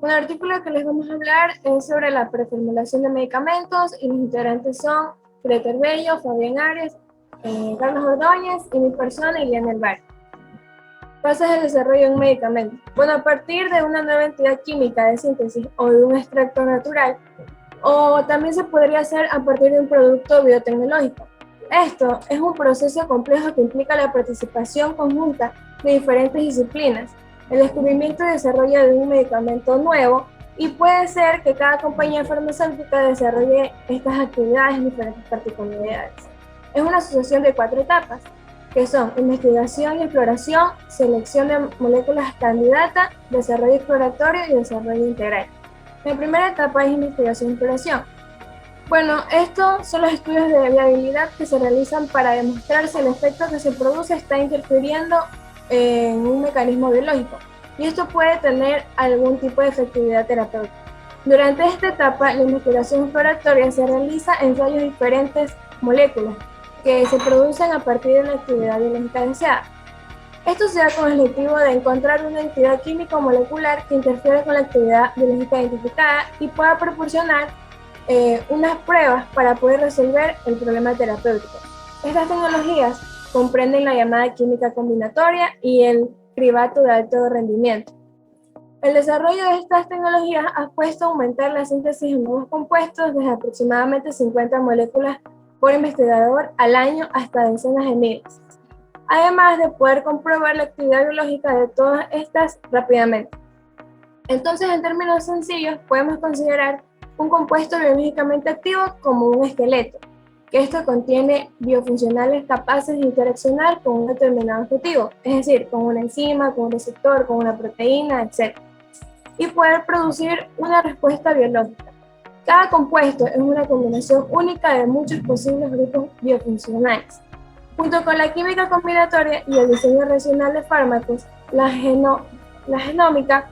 Un artículo que les vamos a hablar es sobre la preformulación de medicamentos y los integrantes son Gretel Bello, Fabián Arias, Carlos Ordóñez y mi persona, Iliana Elbar. Fases del desarrollo de un medicamento. Bueno, a partir de una nueva entidad química de síntesis o de un extracto natural, o también se podría hacer a partir de un producto biotecnológico. Esto es un proceso complejo que implica la participación conjunta de diferentes disciplinas, el descubrimiento y desarrollo de un medicamento nuevo, y puede ser que cada compañía farmacéutica desarrolle estas actividades en diferentes particularidades. Es una asociación de 4 etapas, que son investigación y exploración, selección de moléculas candidatas, desarrollo exploratorio y desarrollo integral. La primera etapa es investigación y exploración. Bueno, estos son los estudios de viabilidad que se realizan para demostrar si el efecto que se produce está interfiriendo en un mecanismo biológico, y esto puede tener algún tipo de efectividad terapéutica. Durante esta etapa, la investigación exploratoria se realiza ensayos de diferentes moléculas que se producen a partir de una actividad biológica deseada. Esto se da con el objetivo de encontrar una entidad química o molecular que interfiere con la actividad biológica identificada y pueda proporcionar unas pruebas para poder resolver el problema terapéutico. Estas tecnologías comprenden la llamada química combinatoria y el cribato de alto rendimiento. El desarrollo de estas tecnologías ha puesto a aumentar la síntesis de nuevos compuestos desde aproximadamente 50 moléculas por investigador al año hasta decenas de miles, además de poder comprobar la actividad biológica de todas estas rápidamente. Entonces, en términos sencillos, podemos considerar un compuesto biológicamente activo como un esqueleto, que esto contiene biofuncionales capaces de interaccionar con un determinado objetivo, es decir, con una enzima, con un receptor, con una proteína, etc., y poder producir una respuesta biológica. Cada compuesto es una combinación única de muchos posibles grupos biofuncionales. Junto con la química combinatoria y el diseño racional de fármacos, la genómica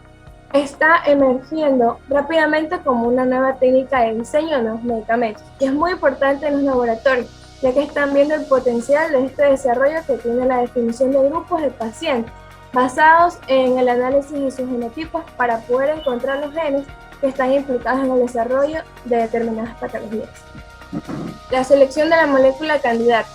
está emergiendo rápidamente como una nueva técnica de diseño de nuevos medicamentos, y es muy importante en los laboratorios, ya que están viendo el potencial de este desarrollo que tiene la definición de grupos de pacientes, basados en el análisis de sus genotipos para poder encontrar los genes que están implicados en el desarrollo de determinadas patologías. La selección de la molécula candidata.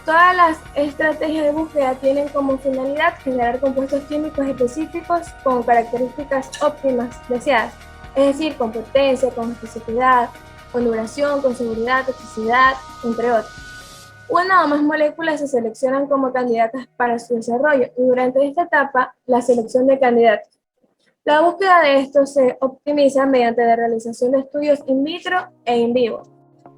Todas las estrategias de búsqueda tienen como finalidad generar compuestos químicos específicos con características óptimas deseadas, es decir, con potencia, con especificidad, con duración, con seguridad, toxicidad, entre otros. Una o más moléculas se seleccionan como candidatas para su desarrollo, y durante esta etapa, la selección de candidatos. La búsqueda de estos se optimiza mediante la realización de estudios in vitro e in vivo.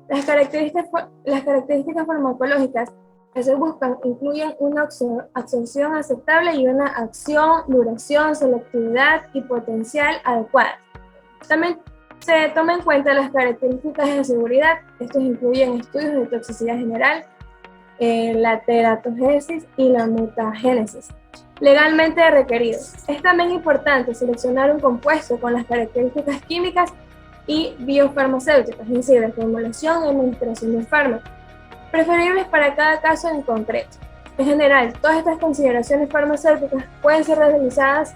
Las características farmacológicas que se buscan incluyen una absorción aceptable y una acción, duración, selectividad y potencial adecuada. También se toma en cuenta las características de seguridad. Estos incluyen estudios de toxicidad general, la teratogenesis y la mutagénesis, legalmente requeridos. Es también importante seleccionar un compuesto con las características químicas y biofarmacéuticas, es decir, de formulación y administración del fármaco, preferibles para cada caso en concreto. En general, todas estas consideraciones farmacéuticas pueden ser realizadas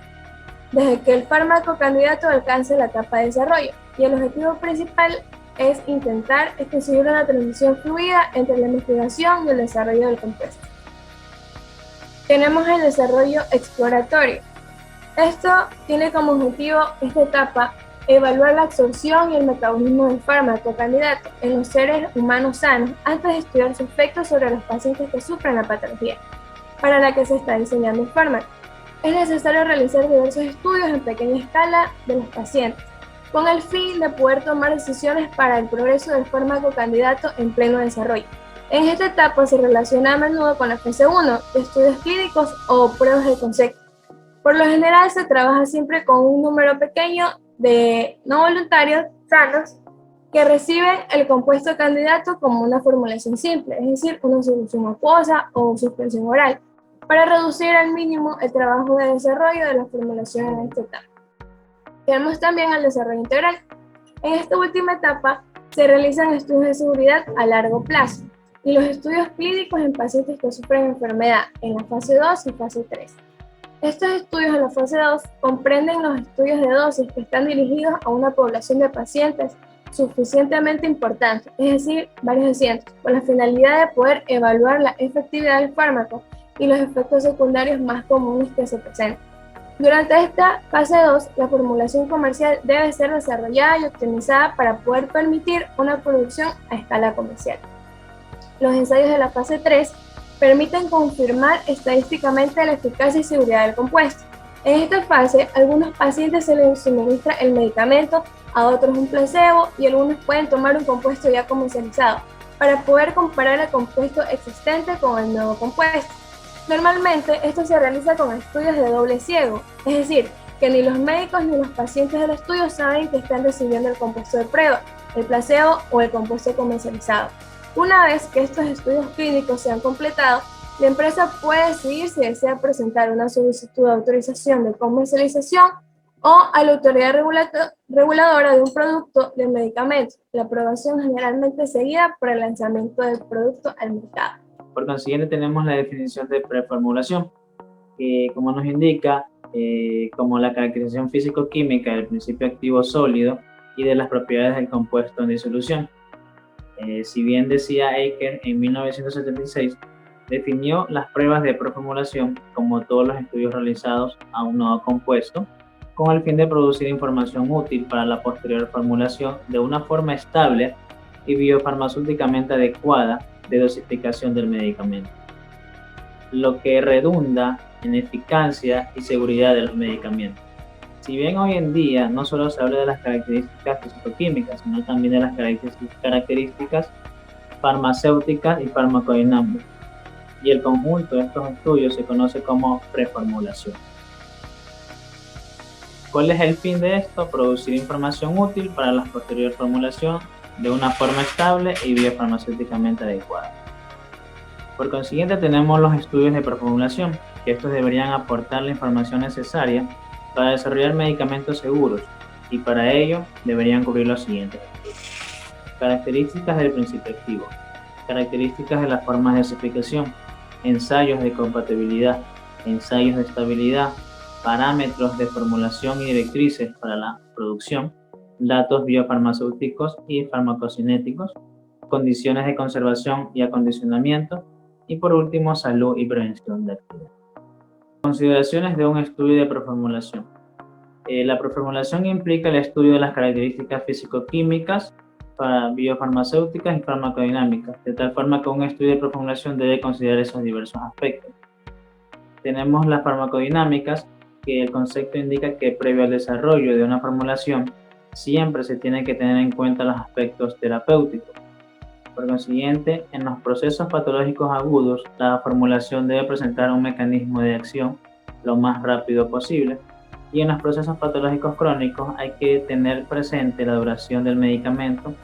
desde que el fármaco candidato alcance la etapa de desarrollo, y el objetivo principal es intentar conseguir una transición fluida entre la investigación y el desarrollo del compuesto. Tenemos el desarrollo exploratorio. Esto tiene como objetivo esta etapa evaluar la absorción y el metabolismo del fármaco candidato en los seres humanos sanos antes de estudiar su efecto sobre los pacientes que sufren la patología para la que se está diseñando el fármaco. Es necesario realizar diversos estudios en pequeña escala de los pacientes, con el fin de poder tomar decisiones para el progreso del fármaco candidato en pleno desarrollo. En esta etapa se relaciona a menudo con la fase 1 de estudios clínicos o pruebas de concepto. Por lo general se trabaja siempre con un número pequeño de no voluntarios sanos que reciben el compuesto candidato como una formulación simple, es decir, una solución acuosa o suspensión oral, para reducir al mínimo el trabajo de desarrollo de la formulación en esta etapa. Tenemos también el desarrollo integral. En esta última etapa se realizan estudios de seguridad a largo plazo y los estudios clínicos en pacientes que sufren enfermedad en la fase 2 y fase 3. Estos estudios en la fase 2 comprenden los estudios de dosis que están dirigidos a una población de pacientes suficientemente importante, es decir, varios de cientos, con la finalidad de poder evaluar la efectividad del fármaco y los efectos secundarios más comunes que se presentan. Durante esta fase 2, la formulación comercial debe ser desarrollada y optimizada para poder permitir una producción a escala comercial. Los ensayos de la fase 3 permiten confirmar estadísticamente la eficacia y seguridad del compuesto. En esta fase, a algunos pacientes se les suministra el medicamento, a otros un placebo y algunos pueden tomar un compuesto ya comercializado para poder comparar el compuesto existente con el nuevo compuesto. Normalmente esto se realiza con estudios de doble ciego, es decir, que ni los médicos ni los pacientes del estudio saben que están recibiendo el compuesto de prueba, el placebo o el compuesto comercializado. Una vez que estos estudios clínicos se han completado, la empresa puede decidir si desea presentar una solicitud de autorización de comercialización o a la autoridad reguladora de un producto de medicamento. La aprobación generalmente es seguida por el lanzamiento del producto al mercado. Por consiguiente, tenemos la definición de preformulación, que como nos indica, como la caracterización físico-química del principio activo sólido y de las propiedades del compuesto en disolución. Si bien decía Aker en 1976, definió las pruebas de preformulación como todos los estudios realizados a un nuevo compuesto, con el fin de producir información útil para la posterior formulación de una forma estable y biofarmacéuticamente adecuada de dosificación del medicamento, lo que redunda en eficacia y seguridad de los medicamentos. Si bien hoy en día no solo se habla de las características físico-químicas, sino también de las características farmacéuticas y farmacodinámicas, y el conjunto de estos estudios se conoce como preformulación. ¿Cuál es el fin de esto? Producir información útil para la posterior formulación de una forma estable y biofarmacéuticamente adecuada. Por consiguiente, tenemos los estudios de preformulación, que estos deberían aportar la información necesaria para desarrollar medicamentos seguros, y para ello deberían cubrir los siguientes estudios: características del principio activo, características de las formas de dosificación, ensayos de compatibilidad, ensayos de estabilidad, parámetros de formulación y directrices para la producción, datos biofarmacéuticos y farmacocinéticos, condiciones de conservación y acondicionamiento, y por último, salud y prevención de actividad. Consideraciones de un estudio de preformulación. La preformulación implica el estudio de las características físico-químicas, biofarmacéuticas y farmacodinámicas, de tal forma que un estudio de preformulación debe considerar esos diversos aspectos. Tenemos las farmacodinámicas, que el concepto indica que previo al desarrollo de una formulación siempre se tiene que tener en cuenta los aspectos terapéuticos. Por consiguiente, en los procesos patológicos agudos, la formulación debe presentar un mecanismo de acción lo más rápido posible, y en los procesos patológicos crónicos hay que tener presente la duración del medicamento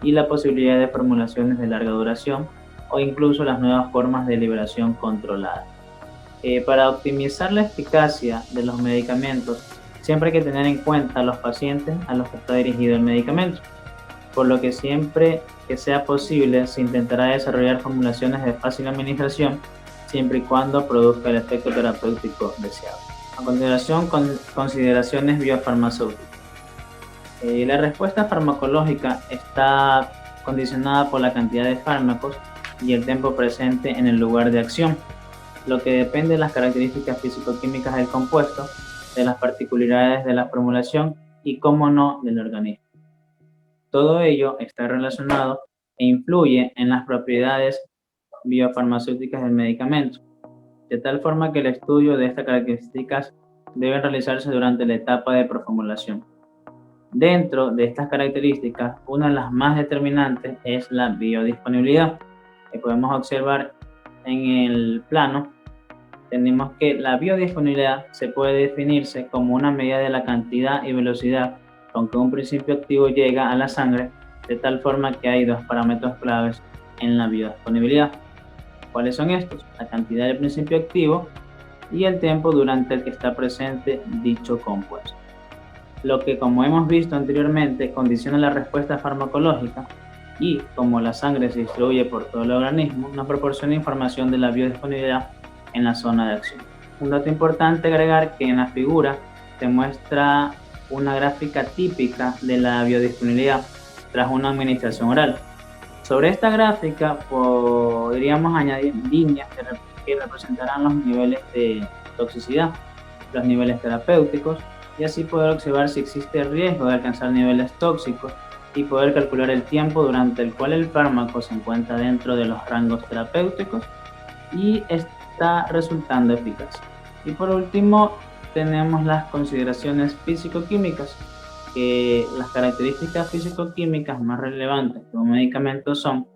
y la posibilidad de formulaciones de larga duración o incluso las nuevas formas de liberación controlada. Para optimizar la eficacia de los medicamentos, siempre hay que tener en cuenta a los pacientes a los que está dirigido el medicamento, por lo que siempre que sea posible se intentará desarrollar formulaciones de fácil administración, siempre y cuando produzca el efecto terapéutico deseado. A continuación, consideraciones biofarmacéuticas. La respuesta farmacológica está condicionada por la cantidad de fármacos y el tiempo presente en el lugar de acción, lo que depende de las características físico-químicas del compuesto, de las particularidades de la formulación y, cómo no, del organismo. Todo ello está relacionado e influye en las propiedades biofarmacéuticas del medicamento, de tal forma que el estudio de estas características debe realizarse durante la etapa de preformulación. Dentro de estas características, una de las más determinantes es la biodisponibilidad, que podemos observar en el plano. Tenemos que la biodisponibilidad se puede definirse como una medida de la cantidad y velocidad con que un principio activo llega a la sangre, de tal forma que hay dos parámetros claves en la biodisponibilidad. ¿Cuáles son estos? La cantidad del principio activo y el tiempo durante el que está presente dicho compuesto. Lo que, como hemos visto anteriormente, condiciona la respuesta farmacológica y, como la sangre se distribuye por todo el organismo, nos proporciona información de la biodisponibilidad en la zona de acción. Un dato importante agregar que en la figura se muestra una gráfica típica de la biodisponibilidad tras una administración oral. Sobre esta gráfica podríamos añadir líneas que representarán los niveles de toxicidad, los niveles terapéuticos, y así poder observar si existe riesgo de alcanzar niveles tóxicos y poder calcular el tiempo durante el cual el fármaco se encuentra dentro de los rangos terapéuticos y está resultando eficaz. Y por último, tenemos las consideraciones físico-químicas, que las características físico-químicas más relevantes de un medicamento son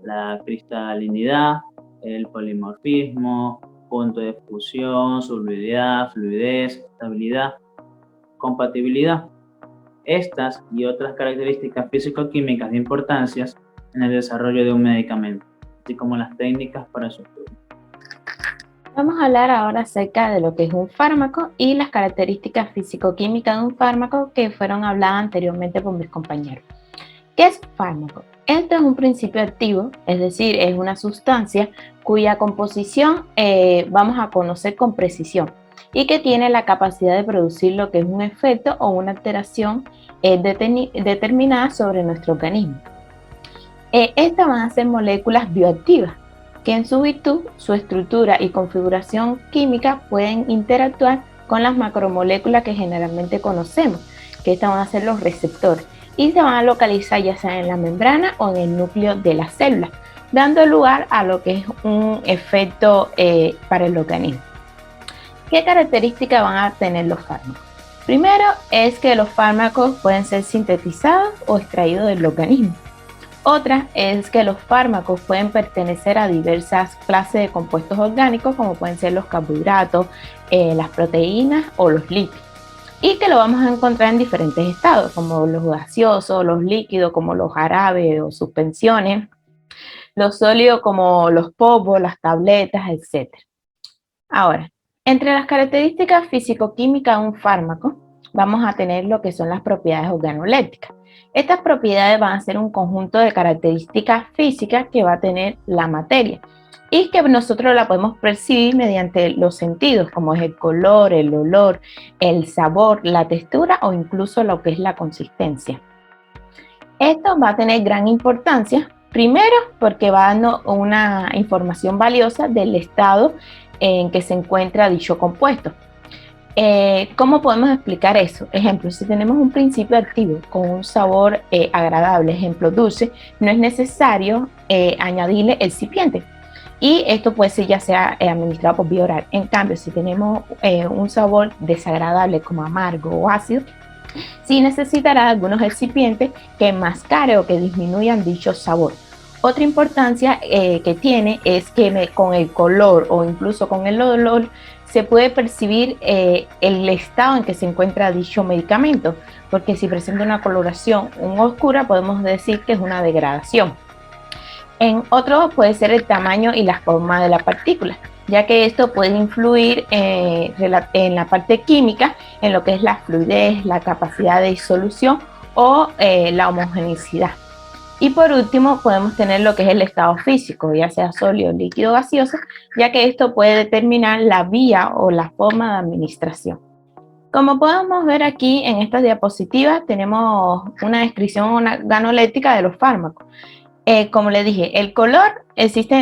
la cristalinidad, el polimorfismo, punto de fusión, solubilidad, fluidez, estabilidad, compatibilidad. Estas y otras características físico-químicas de importancia en el desarrollo de un medicamento, así como las técnicas para su estudio. Vamos a hablar ahora acerca de lo que es un fármaco y las características físico-químicas de un fármaco que fueron habladas anteriormente por mis compañeros. ¿Qué es un fármaco? Esto es un principio activo, es decir, es una sustancia cuya composición vamos a conocer con precisión y que tiene la capacidad de producir lo que es un efecto o una alteración determinada sobre nuestro organismo. Estas van a ser moléculas bioactivas, que en su virtud, su estructura y configuración química pueden interactuar con las macromoléculas que generalmente conocemos, que estas van a ser los receptores, y se van a localizar ya sea en la membrana o en el núcleo de la célula, dando lugar a lo que es un efecto para el organismo. ¿Qué características van a tener los fármacos? Primero es que los fármacos pueden ser sintetizados o extraídos del organismo. Otra es que los fármacos pueden pertenecer a diversas clases de compuestos orgánicos, como pueden ser los carbohidratos, las proteínas o los lípidos. Y que lo vamos a encontrar en diferentes estados, como los gaseosos, los líquidos, como los jarabes o suspensiones, los sólidos, como los polvos, las tabletas, etc. Ahora, entre las características físico-químicas de un fármaco, vamos a tener lo que son las propiedades organolépticas. Estas propiedades van a ser un conjunto de características físicas que va a tener la materia y que nosotros la podemos percibir mediante los sentidos, como es el color, el olor, el sabor, la textura o incluso lo que es la consistencia. Esto va a tener gran importancia, primero porque va dando una información valiosa del estado en que se encuentra dicho compuesto. ¿Cómo podemos explicar eso? Ejemplo, si tenemos un principio activo con un sabor agradable, ejemplo dulce, no es necesario añadirle el excipiente. Y esto puede ser ya sea administrado por vía oral. En cambio, si tenemos un sabor desagradable como amargo o ácido, sí necesitará algunos excipientes que enmascaren o que disminuyan dicho sabor. Otra importancia que tiene es que con el color o incluso con el olor se puede percibir el estado en que se encuentra dicho medicamento, porque si presenta una coloración oscura podemos decir que es una degradación. En otro puede ser el tamaño y la forma de la partícula, ya que esto puede influir en la parte química, en lo que es la fluidez, la capacidad de disolución o la homogeneicidad. Y por último podemos tener lo que es el estado físico, ya sea sólido, líquido o gaseoso, ya que esto puede determinar la vía o la forma de administración. Como podemos ver aquí en estas diapositivas, tenemos una descripción organoléptica de los fármacos. Como les dije, el color,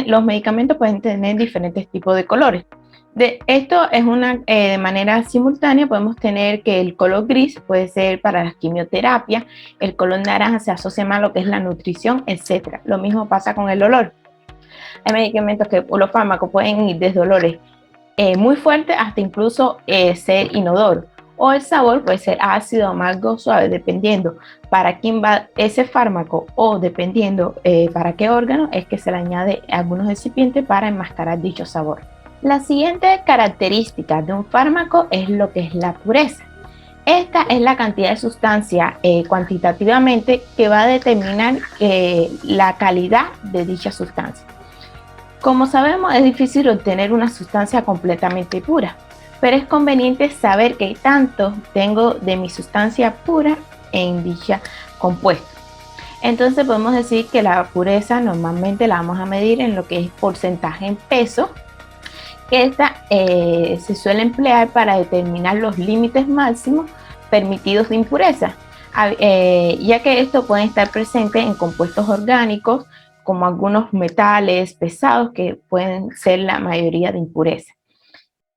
los medicamentos pueden tener diferentes tipos de colores. Esto es de manera simultánea, podemos tener que el color gris puede ser para la quimioterapia, el color naranja se asocia más a lo que es la nutrición, etc. Lo mismo pasa con el olor. Hay medicamentos que los fármacos pueden ir desde olores muy fuertes hasta incluso ser inodoros. O el sabor puede ser ácido, amargo, suave, dependiendo para quién va ese fármaco o dependiendo para qué órgano es que se le añade algunos excipientes para enmascarar dicho sabor. La siguiente característica de un fármaco es lo que es la pureza. Esta es la cantidad de sustancia cuantitativamente que va a determinar la calidad de dicha sustancia. Como sabemos, es difícil obtener una sustancia completamente pura, pero es conveniente saber qué tanto tengo de mi sustancia pura en dicha compuesto. Entonces podemos decir que la pureza normalmente la vamos a medir en lo que es porcentaje en peso, que esta se suele emplear para determinar los límites máximos permitidos de impureza, ya que esto puede estar presente en compuestos orgánicos como algunos metales pesados que pueden ser la mayoría de impurezas.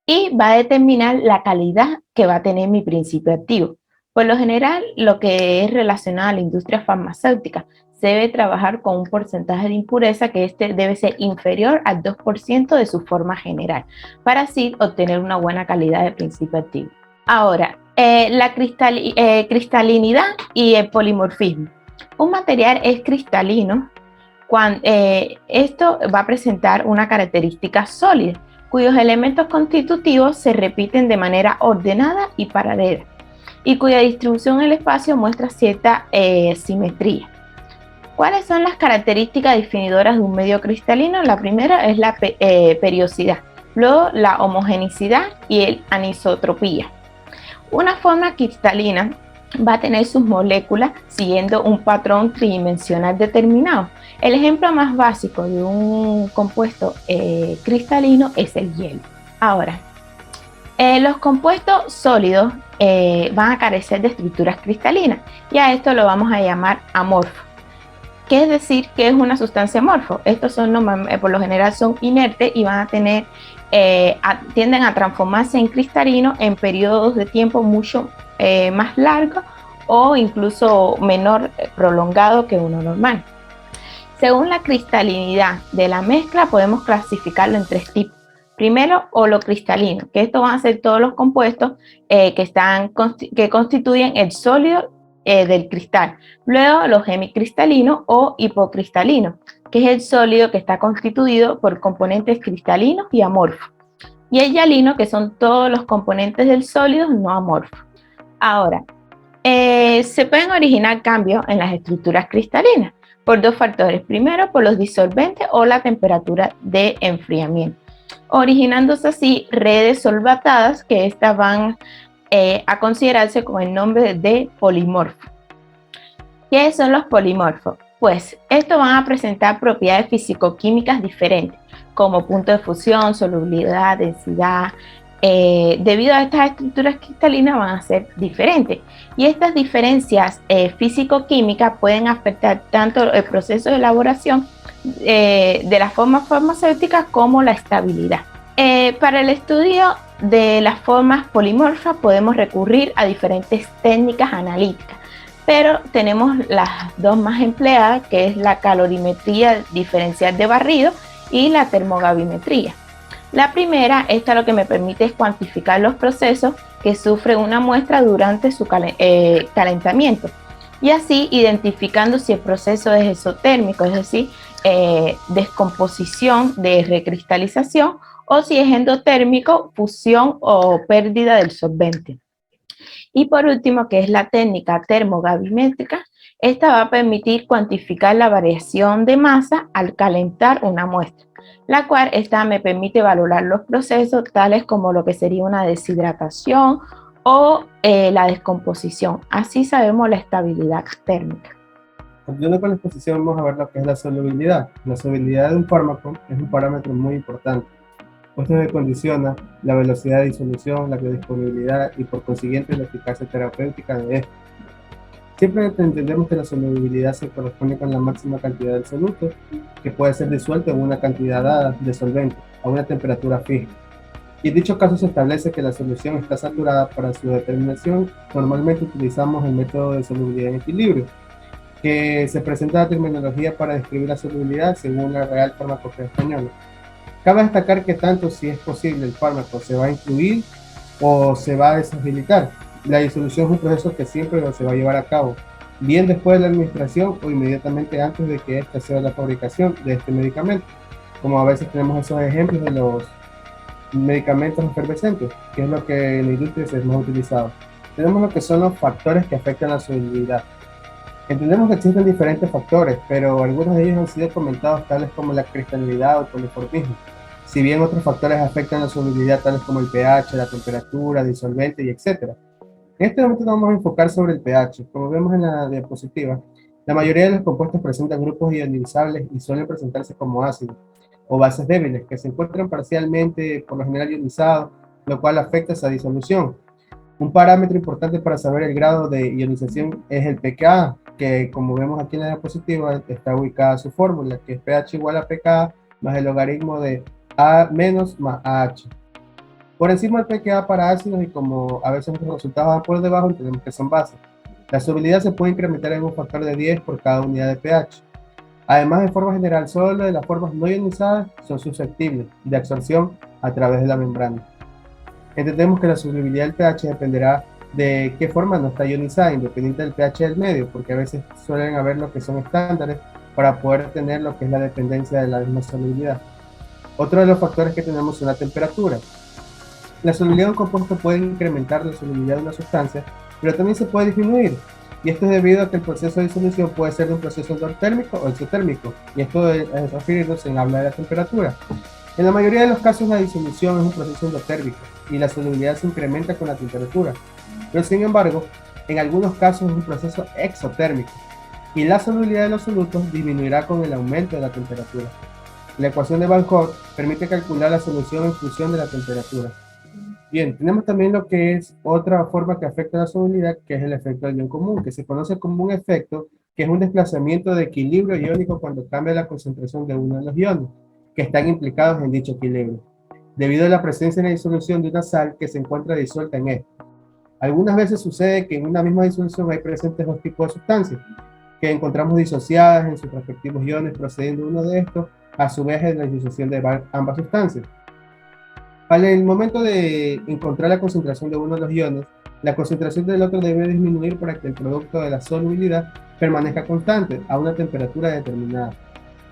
Y va a determinar la calidad que va a tener mi principio activo. Por lo general, lo que es relacionado a la industria farmacéutica se debe trabajar con un porcentaje de impureza que debe ser inferior al 2% de su forma general, para así obtener una buena calidad de principio activo. Ahora, la cristalinidad y el polimorfismo. Un material es cristalino cuando esto va a presentar una característica sólida, cuyos elementos constitutivos se repiten de manera ordenada y paralela, y cuya distribución en el espacio muestra cierta simetría. ¿Cuáles son las características definidoras de un medio cristalino? La primera es la periodicidad, luego la homogeneidad y la anisotropía. Una forma cristalina va a tener sus moléculas siguiendo un patrón tridimensional determinado. El ejemplo más básico de un compuesto cristalino es el hielo. Ahora, los compuestos sólidos van a carecer de estructuras cristalinas y a esto lo vamos a llamar amorfo. ¿Qué es decir que es una sustancia amorfo? Estos son, por lo general son inertes y van a tener, tienden a transformarse en cristalinos en periodos de tiempo mucho más largos o incluso menor prolongado que uno normal. Según la cristalinidad de la mezcla podemos clasificarlo en tres tipos. Primero, holocristalino, que esto van a ser todos los compuestos que constituyen el sólido del cristal. Luego, los hemicristalinos o hipocristalinos, que es el sólido que está constituido por componentes cristalinos y amorfos. Y el hialino, que son todos los componentes del sólido no amorfos. Ahora, se pueden originar cambios en las estructuras cristalinas por dos factores. Primero, por los disolventes o la temperatura de enfriamiento, originándose así redes solvatadas que estas van a considerarse con el nombre de polimorfos. ¿Qué son los polimorfos? Pues estos van a presentar propiedades físico-químicas diferentes, como punto de fusión, solubilidad, densidad. Debido a estas estructuras cristalinas van a ser diferentes y estas diferencias físico-químicas pueden afectar tanto el proceso de elaboración de las formas farmacéuticas como la estabilidad. Para el estudio de las formas polimorfas podemos recurrir a diferentes técnicas analíticas, pero tenemos las dos más empleadas, que es la calorimetría diferencial de barrido y la termogravimetría. La primera, esta lo que me permite es cuantificar los procesos que sufre una muestra durante su calentamiento y así identificando si el proceso es exotérmico, es decir, descomposición de recristalización, o si es endotérmico, fusión o pérdida del solvente. Y por último, que es la técnica termogravimétrica, esta va a permitir cuantificar la variación de masa al calentar una muestra, la cual esta me permite valorar los procesos tales como lo que sería una deshidratación o la descomposición. Así sabemos la estabilidad térmica. Continuando con la exposición, vamos a ver lo que es la solubilidad. La solubilidad de un fármaco es un parámetro muy importante, puesto que condiciona la velocidad de disolución, la biodisponibilidad y por consiguiente la eficacia terapéutica de esto. Siempre entendemos que la solubilidad se corresponde con la máxima cantidad del soluto, que puede ser disuelto en una cantidad dada de solvente a una temperatura fija. Y en dicho caso se establece que la solución está saturada. Para su determinación, normalmente utilizamos el método de solubilidad en equilibrio, que se presenta la terminología para describir la solubilidad según la Real Farmacopea Española. Cabe destacar que tanto si es posible el fármaco se va a incluir o se va a deshabilitar. La disolución es un proceso que siempre se va a llevar a cabo, bien después de la administración o inmediatamente antes de que ésta sea la fabricación de este medicamento, como a veces tenemos esos ejemplos de los medicamentos efervescentes, que es lo que en la industria es más utilizado. Tenemos lo que son los factores que afectan la solubilidad. Entendemos que existen diferentes factores, pero algunos de ellos han sido comentados, tales como la cristalinidad o el poliformismo. Si bien otros factores afectan la solubilidad, tales como el pH, la temperatura, disolvente y etc. En este momento nos vamos a enfocar sobre el pH. Como vemos en la diapositiva, la mayoría de los compuestos presentan grupos ionizables y suelen presentarse como ácidos. o bases débiles que se encuentran parcialmente, por lo general ionizados, lo cual afecta esa disolución. Un parámetro importante para saber el grado de ionización es el pKa, que como vemos aquí en la diapositiva está ubicada su fórmula, que es pH igual a pKa más el logaritmo de A menos más AH. Por encima del pKa para ácidos, y como a veces los resultados van por debajo, entendemos que son bases. La solubilidad se puede incrementar en un factor de 10 por cada unidad de pH. Además, de forma general, solo de las formas no ionizadas son susceptibles de absorción a través de la membrana. Entendemos que la solubilidad del pH dependerá de qué forma no está ionizada, independiente del pH del medio, porque a veces suelen haber lo que son estándares para poder tener lo que es la dependencia de la misma solubilidad. Otro de los factores que tenemos es la temperatura. La solubilidad de un compuesto puede incrementar la solubilidad de una sustancia, pero también se puede disminuir. Y esto es debido a que el proceso de disolución puede ser de un proceso endotérmico o exotérmico, y esto es referirnos en habla de la temperatura. En la mayoría de los casos la disolución es un proceso endotérmico y la solubilidad se incrementa con la temperatura, pero sin embargo, en algunos casos es un proceso exotérmico y la solubilidad de los solutos disminuirá con el aumento de la temperatura. La ecuación de Van Hoff permite calcular la solución en función de la temperatura. Bien, tenemos también lo que es otra forma que afecta a la solubilidad, que es el efecto del ion común, que se conoce como un efecto, que es un desplazamiento de equilibrio iónico cuando cambia la concentración de uno de los iones que están implicados en dicho equilibrio, debido a la presencia en la disolución de una sal que se encuentra disuelta en ésta. Algunas veces sucede que en una misma disolución hay presentes dos tipos de sustancias, que encontramos disociadas en sus respectivos iones, procediendo uno de estos a su vez en la disociación de ambas sustancias. Al el momento de encontrar la concentración de uno de los iones, la concentración del otro debe disminuir para que el producto de la solubilidad permanezca constante a una temperatura determinada.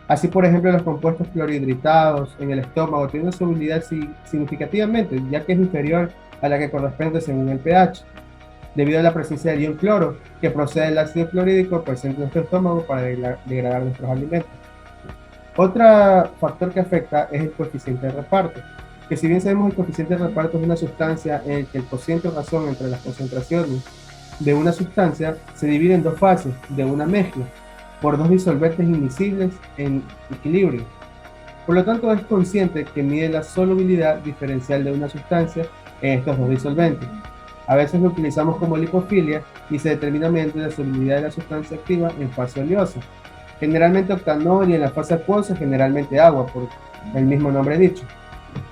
Así, por ejemplo, los compuestos clorhidratados en el estómago tienen una solubilidad significativamente, ya que es inferior a la que corresponde según el pH, debido a la presencia del ion cloro, que procede del ácido clorhídrico presente en nuestro estómago para degradar nuestros alimentos. Otro factor que afecta es el coeficiente de reparto, que si bien sabemos el coeficiente de reparto es una sustancia en el que el cociente o razón entre las concentraciones de una sustancia se divide en dos fases de una mezcla, por dos disolventes invisibles en equilibrio. Por lo tanto, es consciente que mide la solubilidad diferencial de una sustancia en estos dos disolventes. A veces lo utilizamos como lipofilia y se determina mediante la solubilidad de la sustancia activa en fase oleosa, generalmente octanol, y en la fase acuosa generalmente agua, por el mismo nombre dicho.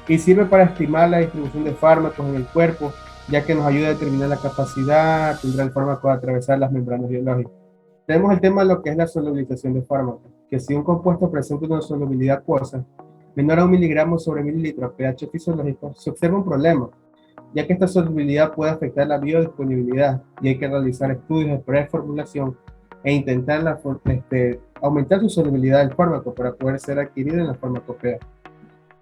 Y sirve para estimar la distribución de fármacos en el cuerpo, ya que nos ayuda a determinar la capacidad que tendrá el fármaco de atravesar las membranas biológicas. Tenemos el tema de lo que es la solubilización de fármacos, que si un compuesto presenta una solubilidad acuosa menor a 1 miligramo sobre mililitro a pH fisiológico, se observa un problema, ya que esta solubilidad puede afectar la biodisponibilidad y hay que realizar estudios de preformulación e intentar aumentar su solubilidad del fármaco para poder ser adquirido en la farmacopea.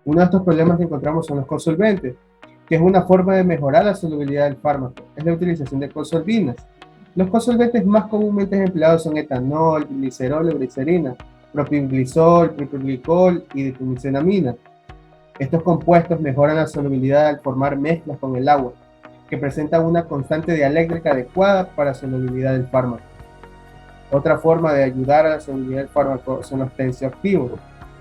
Uno de estos problemas que encontramos son los cosolventes, que es una forma de mejorar la solubilidad del fármaco, es la utilización de cosolvinas. Los cosolventes más comúnmente empleados son etanol, glicerol o glicerina, propilglisol, propilglicol y dimetilcinnamida. Estos compuestos mejoran la solubilidad al formar mezclas con el agua, que presentan una constante dieléctrica adecuada para la solubilidad del fármaco. Otra forma de ayudar a la solubilidad del fármaco son los tensioactivos,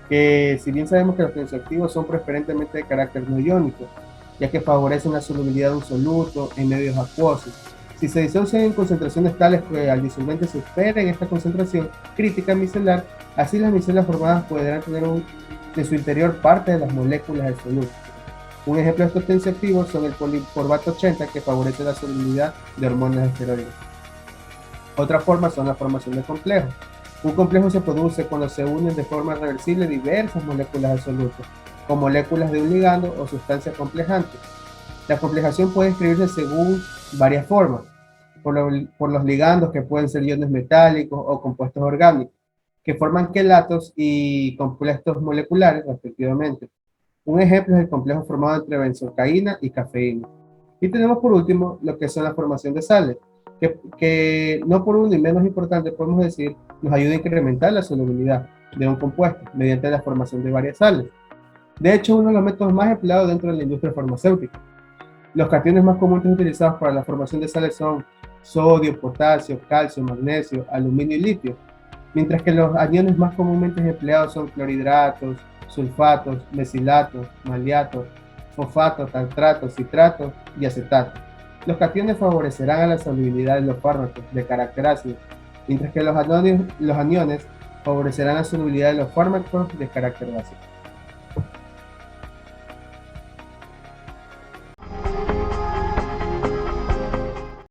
que si bien sabemos que los tensioactivos son preferentemente de carácter no iónico, ya que favorecen la solubilidad de un soluto en medios acuosos. Si se disocian en concentraciones tales que al disolvente superen esta concentración crítica micelar, así las micelas formadas podrán tener en su interior parte de las moléculas del soluto. Un ejemplo de estos tensioactivos son el poliforbato 80, que favorece la solubilidad de hormonas esteroides. Otra forma son la formación de complejos. Un complejo se produce cuando se unen de forma reversible diversas moléculas del soluto, con moléculas de un ligando o sustancia complejante. La complejación puede escribirse según varias formas, por los ligandos, que pueden ser iones metálicos o compuestos orgánicos, que forman quelatos y compuestos moleculares respectivamente. Un ejemplo es el complejo formado entre benzocaína y cafeína. Y tenemos por último lo que son la formación de sales, que no por uno y menos importante podemos decir, nos ayuda a incrementar la solubilidad de un compuesto mediante la formación de varias sales. De hecho, uno de los métodos más empleados dentro de la industria farmacéutica. Los cationes más comunes utilizados para la formación de sales son sodio, potasio, calcio, magnesio, aluminio y litio, mientras que los aniones más comúnmente empleados son clorhidratos, sulfatos, mesilatos, maleatos, fosfatos, tartratos, citratos y acetatos. Los cationes favorecerán a la solubilidad de los fármacos de carácter ácido, mientras que los aniones favorecerán la solubilidad de los fármacos de carácter básico.